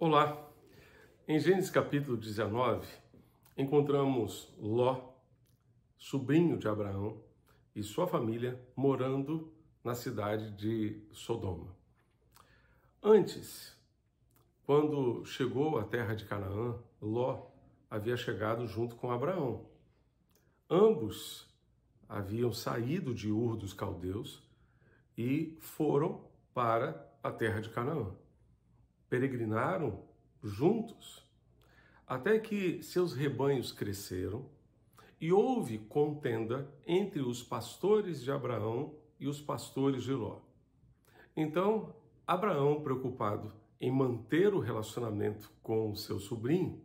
Olá! Em Gênesis capítulo 19, encontramos Ló, sobrinho de Abraão, e sua família morando na cidade de Sodoma. Antes, quando chegou à terra de Canaã, Ló havia chegado junto com Abraão. Ambos haviam saído de Ur dos Caldeus e foram para a terra de Canaã. Peregrinaram juntos, até que seus rebanhos cresceram e houve contenda entre os pastores de Abraão e os pastores de Ló. Então, Abraão, preocupado em manter o relacionamento com o seu sobrinho,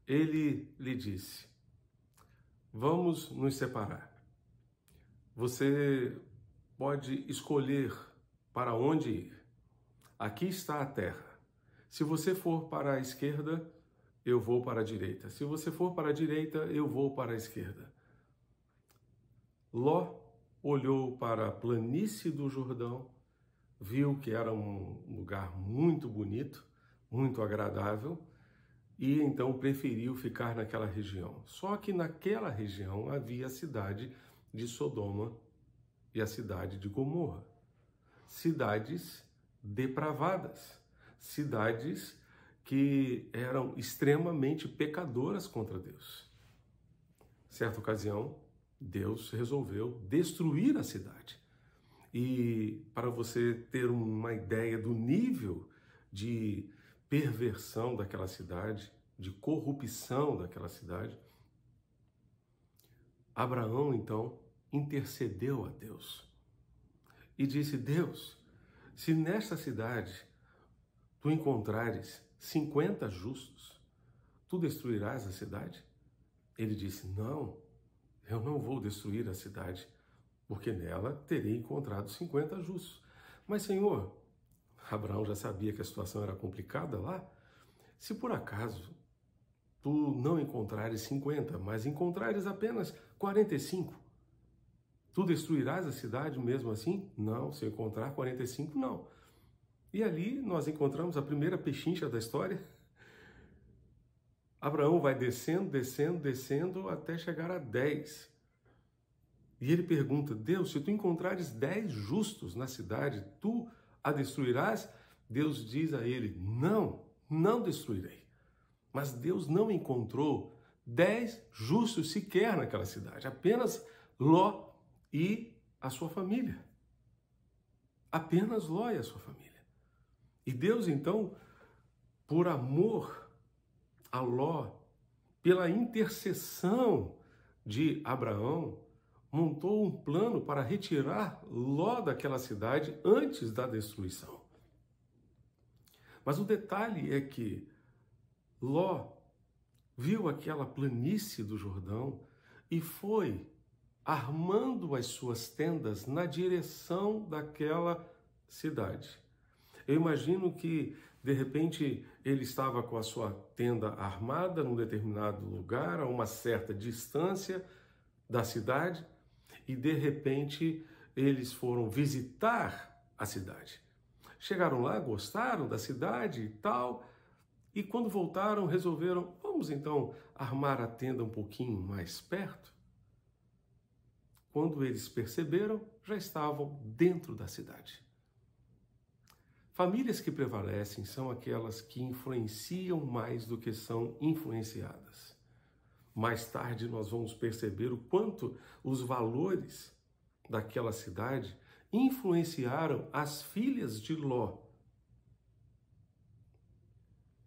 ele lhe disse: vamos nos separar. Você pode escolher para onde ir. Aqui está a terra. Se você for para a esquerda, eu vou para a direita. Se você for para a direita, eu vou para a esquerda. Ló olhou para a planície do Jordão, viu que era um lugar muito bonito, muito agradável, e então preferiu ficar naquela região. Só que naquela região havia a cidade de Sodoma e a cidade de Gomorra. Cidades depravadas, cidades que eram extremamente pecadoras contra Deus. Certa ocasião, Deus resolveu destruir a cidade. E para você ter uma ideia do nível de perversão daquela cidade, de corrupção daquela cidade, Abraão, então, intercedeu a Deus e disse: Deus, se nesta cidade tu encontrares 50 justos, tu destruirás a cidade? Ele disse: não, eu não vou destruir a cidade, porque nela terei encontrado 50 justos. Mas, Senhor, Abraão já sabia que a situação era complicada lá. Se por acaso tu não encontrares 50, mas encontrares apenas 45, tu destruirás a cidade mesmo assim? Não, se eu encontrar 45, não. E ali nós encontramos a primeira pechincha da história. Abraão vai descendo, descendo, descendo até chegar a 10. E ele pergunta: Deus, se tu encontrares 10 justos na cidade, tu a destruirás? Deus diz a ele: não, não destruirei. Mas Deus não encontrou 10 justos sequer naquela cidade, apenas Ló e a sua família. Apenas Ló e a sua família. E Deus, então, por amor a Ló, pela intercessão de Abraão, montou um plano para retirar Ló daquela cidade antes da destruição. Mas o detalhe é que Ló viu aquela planície do Jordão e foi armando as suas tendas na direção daquela cidade. Eu imagino que, de repente, ele estava com a sua tenda armada num determinado lugar, a uma certa distância da cidade, e, de repente, eles foram visitar a cidade. Chegaram lá, gostaram da cidade e tal, e quando voltaram, resolveram: vamos então armar a tenda um pouquinho mais perto? Quando eles perceberam, já estavam dentro da cidade. Famílias que prevalecem são aquelas que influenciam mais do que são influenciadas. Mais tarde nós vamos perceber o quanto os valores daquela cidade influenciaram as filhas de Ló.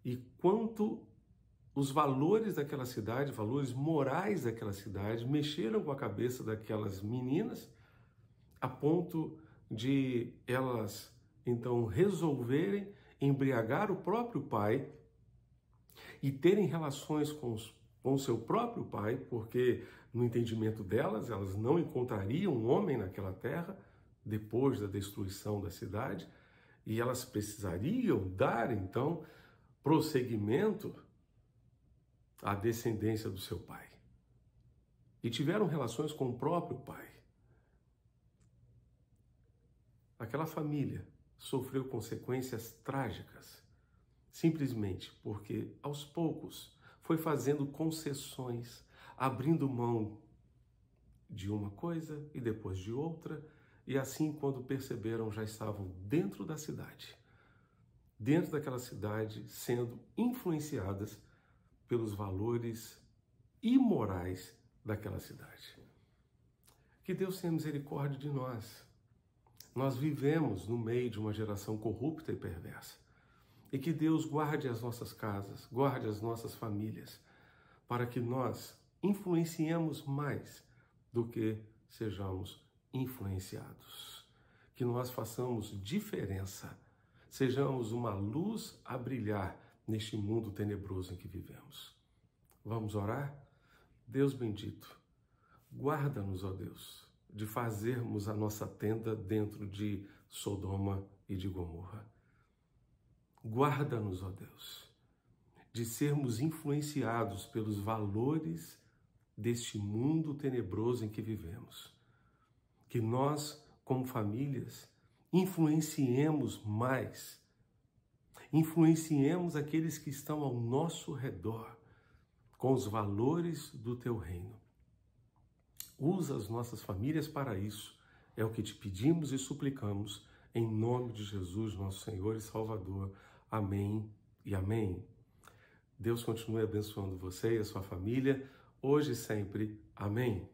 E quanto os valores daquela cidade, valores morais daquela cidade, mexeram com a cabeça daquelas meninas a ponto de elas, então, resolverem embriagar o próprio pai e terem relações com o seu próprio pai, porque, no entendimento delas, elas não encontrariam um homem naquela terra depois da destruição da cidade, e elas precisariam dar, então, prosseguimento à descendência do seu pai. E tiveram relações com o próprio pai. Aquela família sofreu consequências trágicas simplesmente porque aos poucos foi fazendo concessões, abrindo mão de uma coisa e depois de outra, e assim, quando perceberam, já estavam dentro da cidade. Dentro daquela cidade, sendo influenciadas pelos valores imorais daquela cidade. Que Deus tenha misericórdia de nós. Nós vivemos no meio de uma geração corrupta e perversa. E que Deus guarde as nossas casas, guarde as nossas famílias, para que nós influenciemos mais do que sejamos influenciados. Que nós façamos diferença, sejamos uma luz a brilhar neste mundo tenebroso em que vivemos. Vamos orar? Deus bendito, guarda-nos, ó Deus, de fazermos a nossa tenda dentro de Sodoma e de Gomorra. Guarda-nos, ó Deus, de sermos influenciados pelos valores deste mundo tenebroso em que vivemos. Que nós, como famílias, influenciemos mais, influenciemos aqueles que estão ao nosso redor com os valores do teu reino. Usa as nossas famílias para isso. É o que te pedimos e suplicamos, em nome de Jesus, nosso Senhor e Salvador. Amém e amém. Deus continue abençoando você e a sua família, hoje e sempre. Amém.